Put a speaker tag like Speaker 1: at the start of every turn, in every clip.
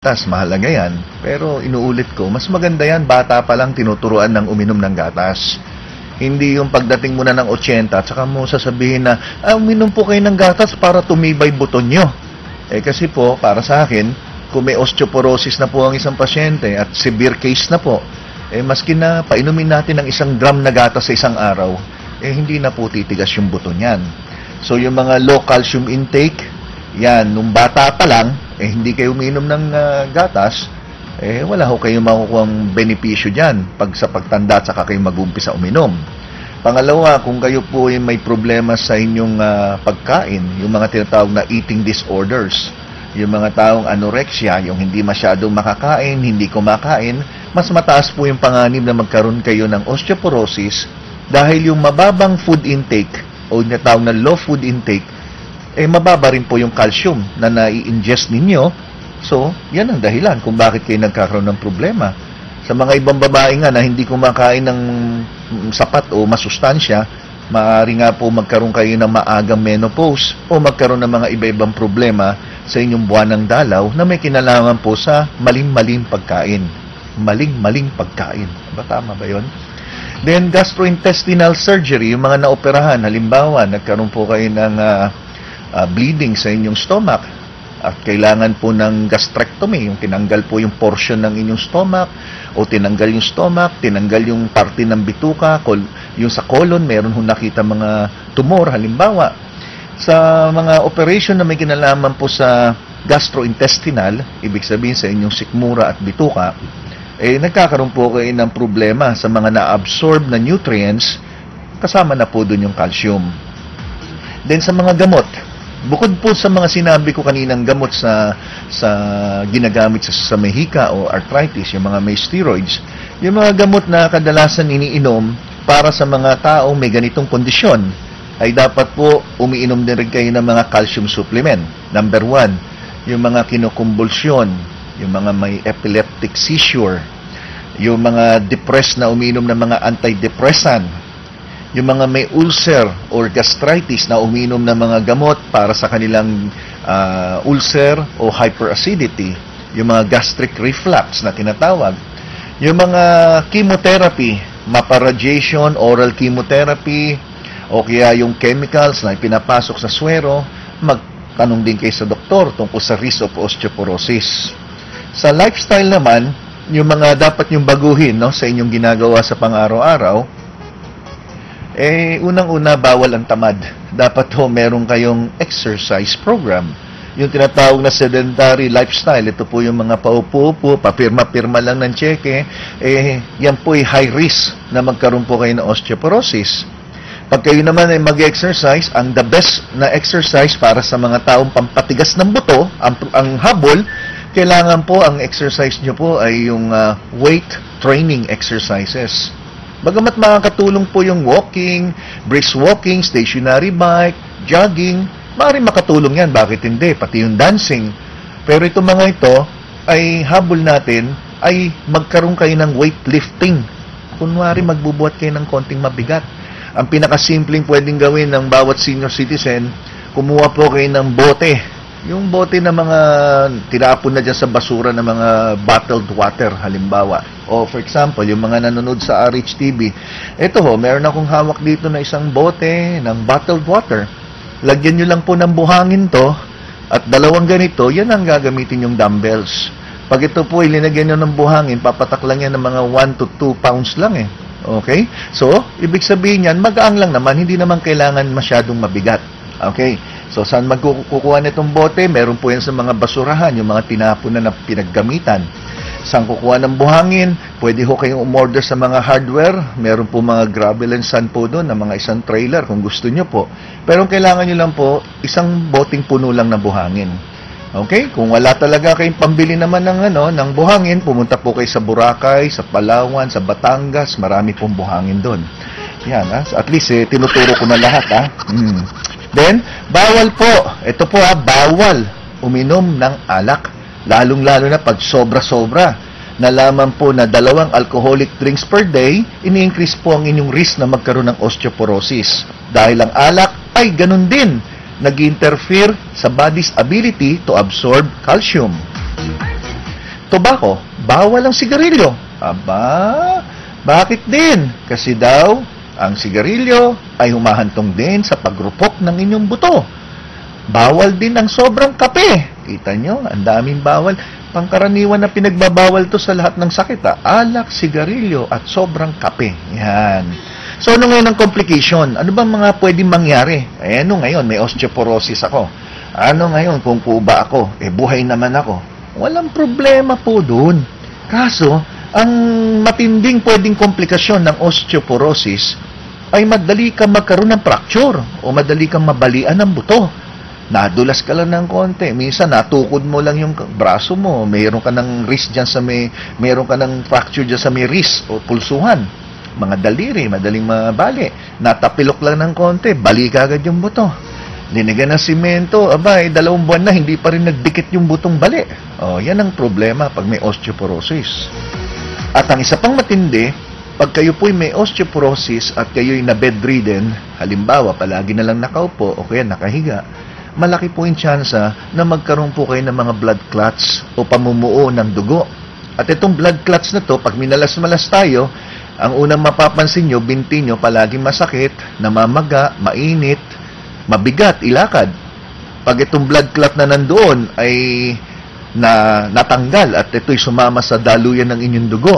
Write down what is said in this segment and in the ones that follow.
Speaker 1: gatas, mahalaga yan. Pero inuulit ko, mas maganda yan, bata pa lang tinuturuan ng uminom ng gatas. Hindi yung pagdating mo na ng 80 at saka mo sasabihin na, uminom po kayo ng gatas para tumibay buto nyo. Kasi po, para sa akin, kung may osteoporosis na po ang isang pasyente at severe case na po, maski na painumin natin ng 1 gram na gatas sa isang araw, hindi na po titigas yung buto niyan. So yung mga low calcium intake, yan, nung bata pa lang, hindi kayo uminom ng gatas, wala ho kayong makukuhang benepisyo dyan sa pagtanda at saka kayo mag-umpisa uminom. Pangalawa, kung kayo po ay may problema sa inyong pagkain, yung mga tinatawag na eating disorders, yung mga taong anorexia, yung hindi masyadong makakain, hindi kumakain, mas mataas po yung panganib na magkaroon kayo ng osteoporosis dahil yung mababang food intake o yung tinatawag na low food intake, mababa rin po yung calcium na nai-ingest ninyo. So, yan ang dahilan kung bakit kayo nagkakaroon ng problema. Sa mga ibang babae nga na hindi kumakain ng sapat o masustansya, maaari nga po magkaroon kayo ng maagang menopause o magkaroon ng mga iba-ibang problema sa inyong buwan ng dalaw na may kinalaman po sa maling-maling pagkain. Maling-maling pagkain. Tama ba yun? Then, gastrointestinal surgery, yung mga naoperahan, halimbawa, nagkaroon po kayo ng bleeding sa inyong stomach, at kailangan po ng gastrectomy, yung tinanggal po yung portion ng inyong stomach, o tinanggal yung stomach, tinanggal yung parte ng bituka, yung sa colon, meron hong nakita mga tumor, halimbawa. Sa mga operation na may kinalaman po sa gastrointestinal, ibig sabihin sa inyong sikmura at bituka, nagkakaroon po kayo ng problema sa mga na-absorb na nutrients, kasama na po dun yung calcium. Then sa mga gamot, bukod po sa mga sinabi ko kaninang gamot sa ginagamit sa may hika o arthritis, yung mga may steroids, yung mga gamot na kadalasan iniinom para sa mga taong may ganitong kondisyon, ay dapat po umiinom din rin kayo ng mga calcium supplement. Number 1, yung mga kinukumbulsyon, yung mga may epileptic seizure, yung mga depressed na umiinom ng mga antidepressant, yung mga may ulcer or gastritis na uminom ng mga gamot para sa kanilang ulcer o hyperacidity, yung mga gastric reflux na tinatawag, yung mga chemotherapy, mapa-radiation, oral chemotherapy, o kaya yung chemicals na ipinapasok sa swero, magtanong din kayo sa doktor tungkol sa risk of osteoporosis. Sa lifestyle naman, yung mga dapat yung baguhin sa inyong ginagawa sa pang-araw-araw, unang-una, bawal ang tamad. Dapat meron kayong exercise program. Yung tinatawag na sedentary lifestyle, ito po yung mga paupo-upo, papirma-pirma lang ng cheque, yan po ay high risk na magkaroon po kayo ng osteoporosis. Pag kayo naman ay mag-exercise, ang the best na exercise para sa mga taong pampatigas ng buto, ang habol, kailangan po ang exercise nyo po ay yung weight training exercises. Bagamat makakatulong po yung walking, brisk walking, stationary bike, jogging, maaaring makatulong yan. Bakit hindi? Pati yung dancing. Pero itong mga ito ay habol natin ay magkaroon kayo ng weightlifting. Kunwari magbubuhat kayo ng konting mabigat. Ang pinakasimpleng pwedeng gawin ng bawat senior citizen, kumuha po kayo ng bote. Yung bote na mga tinapon na dyan sa basura ng mga bottled water, halimbawa. O for example, yung mga nanonood sa RHTV, ito meron akong hawak dito na isang bote ng bottled water. Lagyan nyo lang po ng buhangin to, at 2 ganito, yan ang gagamitin yung dumbbells. Pag ito po ilinagyan nyo ng buhangin, papatak lang yan ng mga 1 to 2 pounds lang Okay? So, ibig sabihin yan, magaang lang naman, hindi naman kailangan masyadong mabigat. Okay? So, saan magkukuha nitong bote? Meron po yan sa mga basurahan, yung mga tinapon na pinaggamitan. Saan kukuha ng buhangin? Pwede ho kayong umorder sa mga hardware. Meron po mga gravel and sand po doon, na mga isang trailer kung gusto nyo po. Pero kailangan nyo lang po, isang boting puno lang na buhangin. Okay? Kung wala talaga kayong pambili naman ng buhangin, pumunta po kayo sa Boracay, sa Palawan, sa Batangas, marami pong buhangin doon. Yan, at least tinuturo ko na lahat, Then, bawal po. Ito po, bawal uminom ng alak. Lalong-lalo na pag sobra-sobra. Nalaman po na 2 alcoholic drinks per day, ini-increase po ang inyong risk na magkaroon ng osteoporosis. Dahil ang alak ay ganun din. Nag-interfere sa body's ability to absorb calcium. tobacco, bawal ang sigarilyo. Aba, bakit din? Kasi daw, ang sigarilyo ay humahantong din sa pagrupok ng inyong buto. Bawal din ang sobrang kape. Kita nyo, ang daming bawal. Pangkaraniwan na pinagbabawal to sa lahat ng sakit. Alak, sigarilyo, at sobrang kape. Yan. So, ano ngayon ang complication? Ano bang mga pwedeng mangyari? Ano ngayon, may osteoporosis ako. Ano ngayon, kung kuba ako? Buhay naman ako. Walang problema po dun. Kaso, ang matinding pwedeng komplikasyon ng osteoporosis ay madali kang magkaroon ng fracture o madali kang mabalian ng buto. Nadulas ka lang ng konti. Minsan, natukod mo lang yung braso mo. Mayroon ka ng wrist dyan sa mayroon ka ng fracture dyan sa may wrist o pulsuhan. Mga daliri, madaling mabali. Natapilok lang ng konti, bali ka agad yung buto. Linagyan ng simento, 2 buwan na, hindi pa rin nagdikit yung butong bali. Yan ang problema pag may osteoporosis. At ang isa pang matindi, pag kayo po'y may osteoporosis at kayo'y na bedridden, halimbawa, palagi na lang nakaupo o kaya nakahiga, malaki po yung tsansa na magkaroon po kayo ng mga blood clots o pamumuo ng dugo. At itong blood clots na to, pag minalas-malas tayo, ang unang mapapansin nyo, binti nyo palaging masakit, namamaga, mainit, mabigat, ilakad. Pag itong blood clot na nandoon ay natanggal at ito'y sumama sa daluyan ng inyong dugo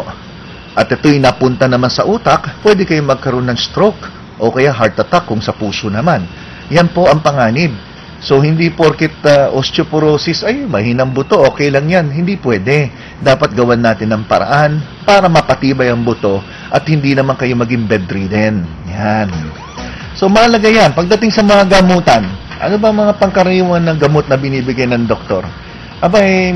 Speaker 1: at ito'y napunta naman sa utak, pwede kayong magkaroon ng stroke o kaya heart attack kung sa puso naman. Yan po ang panganib. So, hindi porket osteoporosis, ay, mahinang buto, okay lang yan. Hindi pwede. Dapat gawan natin ng paraan para mapatibay ang buto at hindi naman kayo maging bedridden. Yan. So, mahalaga yan. Pagdating sa mga gamutan, ano ba mga pangkaraniwan ng gamot na binibigay ng doktor?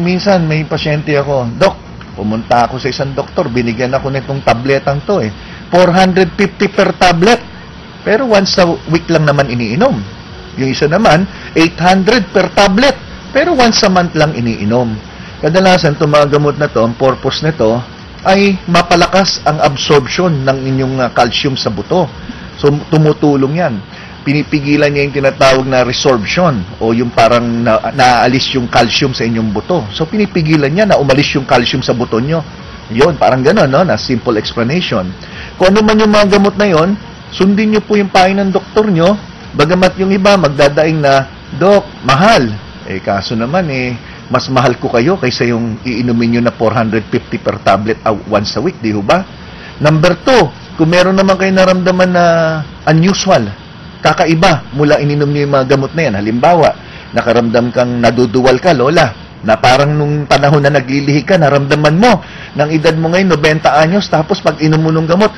Speaker 1: Minsan may pasyente ako, Dok, pumunta ako sa isang doktor, binigyan ako nitong tabletang to 450 per tablet. Pero once a week lang naman iniinom. Yung isa naman, 800 per tablet. Pero once a month lang iniinom. Kadalasan, itong mga gamot na to, ang purpose nito ay mapalakas ang absorption ng inyong calcium sa buto. So, tumutulong yan. Pinipigilan niya yung tinatawag na resorption o yung parang naaalis yung calcium sa inyong buto. So, pinipigilan niya na umalis yung calcium sa buto nyo. Yun, parang gano'n, no? Na simple explanation. Kung ano man yung mga gamot na yon, sundin nyo po yung payo ng doktor nyo. Bagamat yung iba magdadaing na, Dok, mahal. Kaso naman, mas mahal ko kayo kaysa yung iinumin nyo na 450 per tablet once a week, di ba? Number 2, kung meron naman kayo naramdaman na unusual, kakaiba mula ininom nyo yung mga gamot na yan. Halimbawa, nakaramdam kang naduduwal ka, Lola, na parang nung panahon na naglilihi ka, naramdaman mo, ng edad mo ngayon, 90 anyos, tapos pag inom mo ng gamot,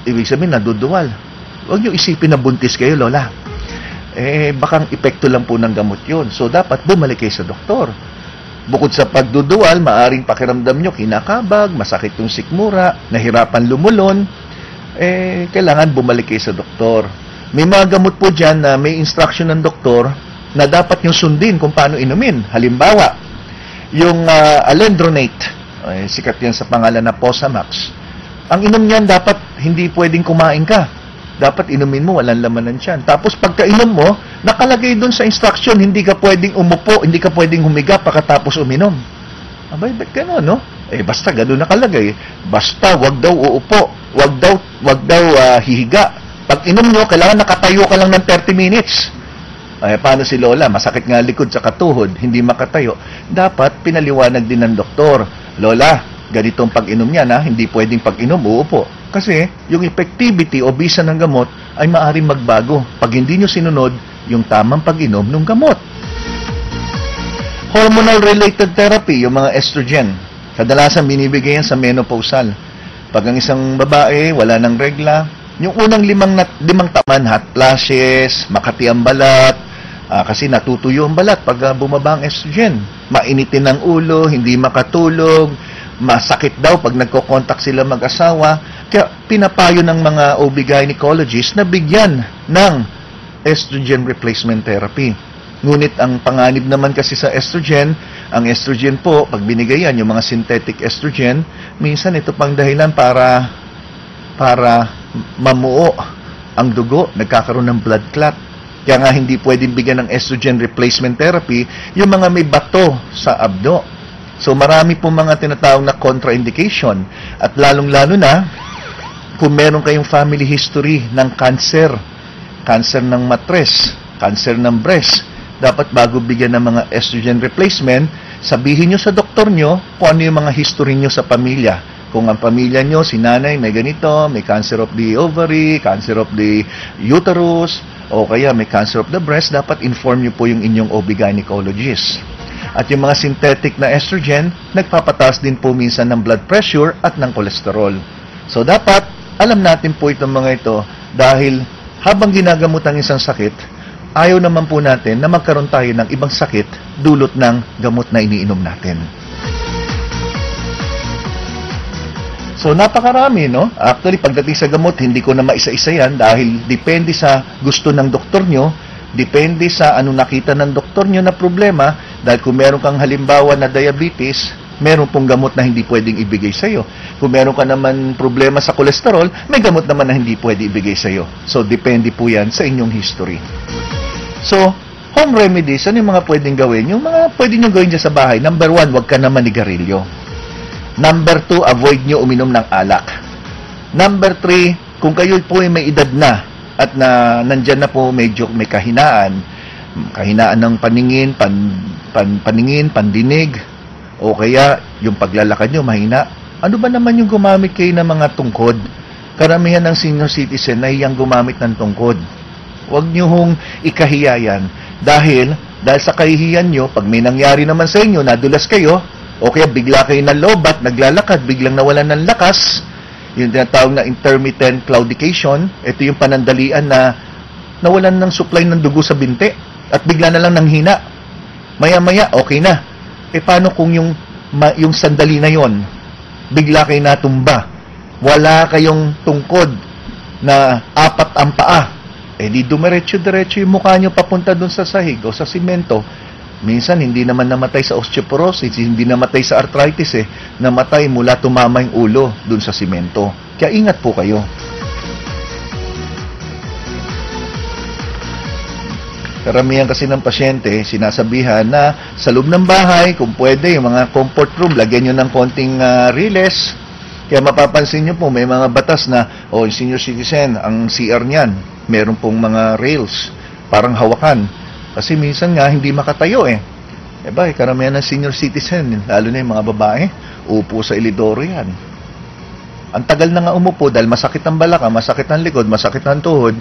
Speaker 1: ibig sabihin, naduduwal. Huwag nyo isipin na buntis kayo, Lola. Bakang epekto lang po ng gamot yun. So, dapat bumalik kayo sa doktor. Bukod sa pagduduwal, maaring pakiramdam nyo, kinakabag, masakit yung sikmura, nahirapan lumulon, kailangan bumalik kayo sa doktor. May mga gamot po dyan na may instruction ng doktor na dapat nyo sundin kung paano inumin. Halimbawa, yung alendronate, sikat yan sa pangalan na Posamax. Ang inom niyan, dapat hindi pwedeng kumain ka. Dapat inumin mo, walang laman ng tiyan. Tapos pagkainom mo, nakalagay doon sa instruction, hindi ka pwedeng umupo, hindi ka pwedeng humiga pagkatapos uminom. Abay, ba't gano'n, no? Basta gano'n nakalagay. Basta, wag daw uupo, wag daw hihiga. Pag inom nyo, kailangan nakatayo ka lang ng 30 minutes. Paano si Lola? Masakit nga likod sa katuhod, hindi makatayo. Dapat pinaliwanag din ng doktor. Lola, ganitong pag-inom niyan, hindi pwedeng pag-inom, uupo. Kasi yung effectivity o bisa ng gamot ay maaaring magbago pag hindi nyo sinunod yung tamang pag-inom ng gamot. Hormonal-related therapy, yung mga estrogen. Kadalasan binibigay yan sa menopausal. Pag ang isang babae, wala ng regla, yung unang limang taon, hot flashes, makati ang balat, kasi natutuyo ang balat pag bumaba ang estrogen. Mainitin ang ulo, hindi makatulog, masakit daw pag nagko-contact sila mag-asawa. Kaya pinapayo ng mga OB-gynecologists na bigyan ng estrogen replacement therapy. Ngunit ang panganib naman kasi sa estrogen, ang estrogen po, pag binigay yan, yung mga synthetic estrogen, minsan ito pang dahilan para mamuo ang dugo, nagkakaroon ng blood clot. Kaya nga hindi pwedeng bigyan ng estrogen replacement therapy yung mga may bato sa abdo. So marami po mga tinatawag na contraindication at lalong-lalo na kung meron kayong family history ng cancer ng matres, cancer ng breast, dapat bago bigyan ng mga estrogen replacement, sabihin nyo sa doktor nyo kung ano yung mga history nyo sa pamilya. Kung ang pamilya nyo, si nanay may ganito, may cancer of the ovary, cancer of the uterus, o kaya may cancer of the breast, dapat inform nyo po yung inyong OB-gynecologist. At yung mga synthetic na estrogen, nagpapataas din po minsan ng blood pressure at ng cholesterol. So dapat, alam natin po itong mga ito dahil habang ginagamot ang isang sakit, ayaw naman po natin na magkaroon tayo ng ibang sakit dulot ng gamot na iniinom natin. So napakarami, no? Actually, pagdating sa gamot, hindi ko na maisa-isa yan dahil depende sa gusto ng doktor nyo, depende sa ano nakita ng doktor nyo na problema, dahil kung meron kang halimbawa na diabetes, meron pong gamot na hindi pwedeng ibigay sa'yo. Kung meron ka naman problema sa cholesterol, may gamot naman na hindi pwede ibigay sa'yo. So, depende po yan sa inyong history. So, home remedies, ano yung mga pwedeng gawin? Yung mga pwede nyo gawin dyan sa bahay. Number 1, huwag ka na manigarilyo. Number 2, avoid nyo uminom ng alak. Number 3, kung kayo po ay may edad na at na nandyan na po medyo may kahinaan ng paningin, paningin, pandinig, o kaya yung paglalakad nyo mahina. Ano ba naman yung gumamit kayo ng mga tungkod? Karamihan ng senior citizen na iyang gumamit ng tungkod. Huwag nyo hong ikahiya yan. Dahil sa kahihiyan nyo, pag may nangyari naman sa inyo, nadulas kayo, o kaya bigla kayo nalobat, naglalakad, biglang nawalan ng lakas, yung tinatawag na intermittent claudication, ito yung panandalian na nawalan ng supply ng dugo sa binti, at bigla na lang nanghina. Maya-maya, okay na. Paano kung yung sandali na yon, bigla kayo natumba, wala kayong tungkod na 4 ang paa, di dumiretso-diretso yung mukha nyo papunta dun sa sahig o sa simento. Minsan, hindi naman namatay sa osteoporosis, hindi namatay sa arthritis namatay mula tumama yung ulo dun sa simento. Kaya ingat po kayo. Karamihan kasi ng pasyente, sinasabihan na sa loob ng bahay, kung pwede, yung mga comfort room, lagyan nyo ng konting riles. Kaya mapapansin nyo po, may mga batas na, yung senior citizen, ang CR niyan, meron pong mga rails, parang hawakan. Kasi minsan nga, hindi makatayo karamihan ng senior citizen, lalo na yung mga babae, upo sa ilidoro yan. Ang tagal na nga umupo dahil masakit ang balaka, masakit ang likod, masakit ang tuhod,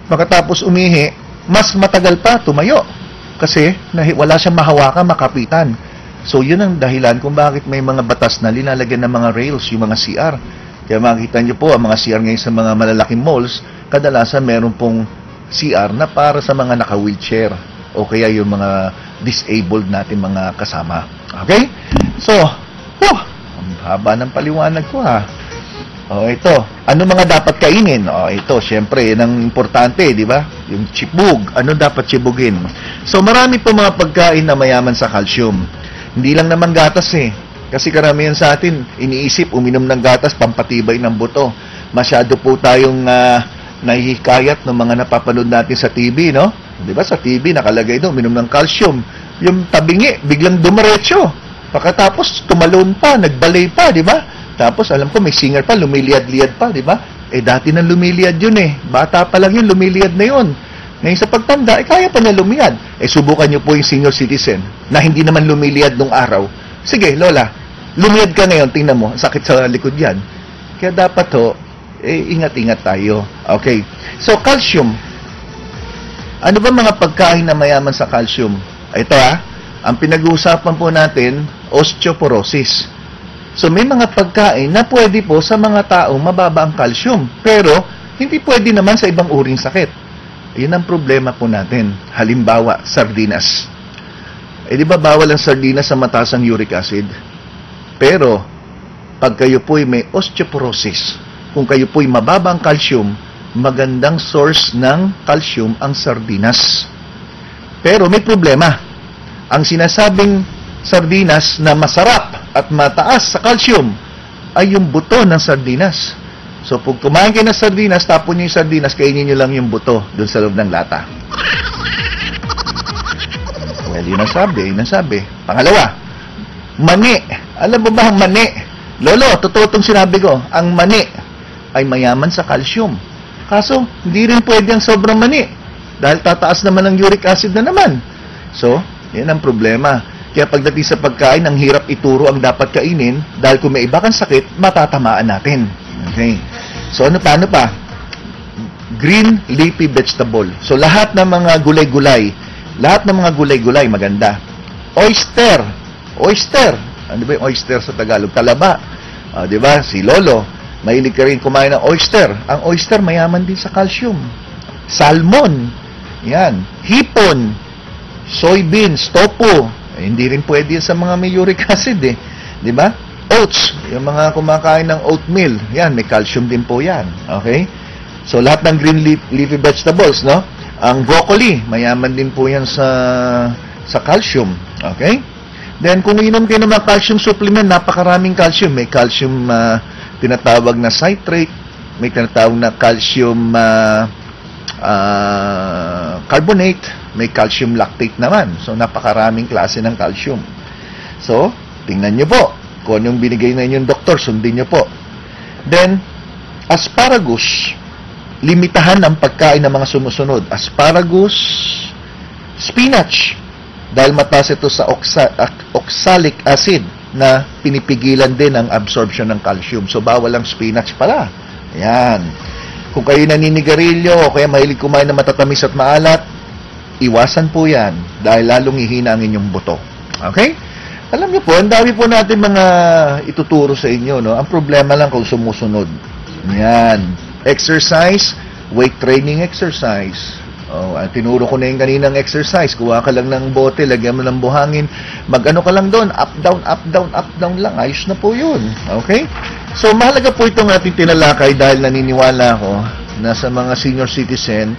Speaker 1: makatapos umihi, mas matagal pa tumayo kasi wala siyang mahawakan, makapitan. So yun ang dahilan kung bakit may mga batas na linalagyan ng mga rails yung mga CR. Kaya makikita nyo po ang mga CR ngayon sa mga malalaking malls, kadalasan meron pong CR na para sa mga naka-wheelchair o kaya yung mga disabled natin mga kasama. Okay? So, ang haba ng paliwanag ko ito. Ano mga dapat kainin? Ito, syempre, yan ang importante, di ba? Yung chibug. Ano dapat chibugin? So, marami po mga pagkain na mayaman sa calcium. Hindi lang naman gatas Kasi karamihan sa atin, iniisip, uminom ng gatas, pampatibay ng buto. Masyado po tayong nahihikayat ng mga napapanood natin sa TV, no? Di ba? Sa TV, nakalagay doon, uminom ng calcium. Yung tabingi, biglang dumiretso. Pagkatapos, tumalon pa, nagbalay pa, di ba? Tapos, alam ko, may singer pa, lumiliad-liad pa, di ba? Dati nang lumiliad yun Bata pa lang yun, lumiliad na yun. Ngayon sa pagtanda, kaya pa na lumiyad. Subukan nyo po yung senior citizen na hindi naman lumiliad nung araw. Sige, Lola, lumiyad ka ngayon, tingnan mo, sakit sa likod yan. Kaya dapat ingat-ingat tayo. Okay. So, calcium. Ano ba mga pagkain na mayaman sa calcium? Ito ang pinag-uusapan po natin, osteoporosis. So, may mga pagkain na pwede po sa mga taong mababa ang calcium. Pero, hindi pwede naman sa ibang uring sakit. Yun ang problema po natin. Halimbawa, sardinas. Di ba bawal ang sardinas sa mataas ang uric acid? Pero, pag kayo po'y may osteoporosis, kung kayo po'y mababa ang calcium, magandang source ng calcium ang sardinas. Pero may problema. Ang sinasabing sardinas na masarap at mataas sa calcium ay yung buto ng sardinas. So, pag kumain kayo ng sardinas, tapon nyo yung sardinas, kainin nyo lang yung buto dun sa loob ng lata. Well, yun ang sabi. Pangalawa, Mani. Alam mo ba ang mani? Lolo, totoo itong sinabi ko. Ang mani ay mayaman sa calcium. Kaso, hindi rin pwede ang sobrang mani. Dahil tataas naman ang uric acid na naman. So, yan ang problema. Kaya pagdating sa pagkain, ang hirap ituro ang dapat kainin dahil kung may iba kang sakit, matatamaan natin. Okay. So, paano pa? Green leafy vegetable. So, lahat ng mga gulay-gulay, maganda. Oyster. Ano ba yung oyster sa Tagalog? Talaba. Di ba? Si Lolo, mahilig ka rin kumain ng oyster. Ang oyster, mayaman din sa calcium. Salmon. Yan. Hipon. Soybeans. Tofu. Hindi rin pwede sa mga may uric acid eh. Di ba? Oats. Yung mga kumakain ng oatmeal. Yan, may calcium din po yan. Okay? So, lahat ng green leafy vegetables, no? Ang broccoli, mayaman din po yan sa calcium. Okay? Then, kung inom kayo ng mga calcium supplement, napakaraming calcium. May calcium tinatawag na citrate, may tinatawag na calcium carbonate, may calcium lactate naman. So, napakaraming klase ng calcium. So, tingnan nyo po. Kung anong binigay na inyong doktor, sundin nyo po. Then, asparagus. Limitahan ang pagkain ng mga sumusunod. Asparagus, spinach. Dahil mataas ito sa oxalic acid na pinipigilan din ang absorption ng calcium. So, bawal ang spinach pala. Ayan. Kung kayo naninigarilyo o kaya mahilig kumain ng matatamis at maalat, iwasan po yan dahil lalong ihina ang inyong buto. Okay? Alam niyo po, ang dami po natin mga ituturo sa inyo. No? Ang problema lang kung sumusunod. Yan. Exercise, weight training exercise. Tinuro ko na yung kaninang exercise. Kuha ka lang ng bote, lagyan mo ng buhangin. Mag-ano ka lang doon, up, down, up, down, up, down lang. Ayos na po yun. Okay? So, mahalaga po itong ating tinalakay dahil naniniwala ako na sa mga senior citizen,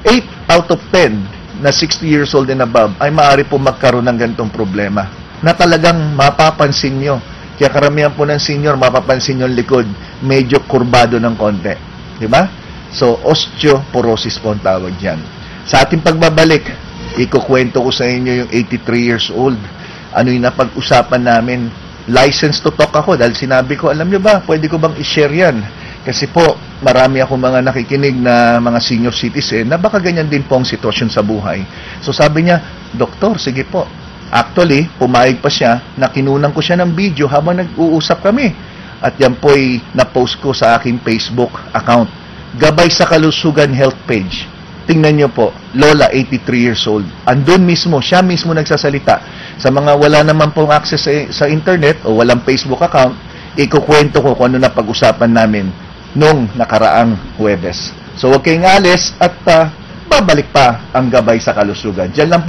Speaker 1: 8 out of 10 na 60 years old and above ay maaari po magkaroon ng ganitong problema na talagang mapapansin nyo. Kaya karamihan po ng senior, mapapansin nyo ang likod, medyo kurbado ng konti. Diba? So, osteoporosis po ang tawag dyan. Sa ating pagbabalik, ikukwento ko sa inyo yung 83 years old. Ano yung napag-usapan namin? License to talk ako dahil sinabi ko, alam nyo ba, pwede ko bang i-share yan? Kasi po, marami akong mga nakikinig na mga senior citizen na baka ganyan din po ang sitwasyon sa buhay. So sabi niya, Doktor, sige po. Actually, pumayag pa siya na kinunan ko siya ng video habang nag-uusap kami. At yan po'y na-post ko sa aking Facebook account. Gabay sa Kalusugan Health Page. Tingnan nyo po, Lola, 83 years old. Andun mismo, siya mismo nagsasalita. Sa mga wala naman pong access sa internet o walang Facebook account, ikukwento ko kung ano na pag-usapan namin nung nakaraang Huwebes. So, huwag kayong alis at babalik pa ang Gabay sa Kalusugan. Diyan lang po.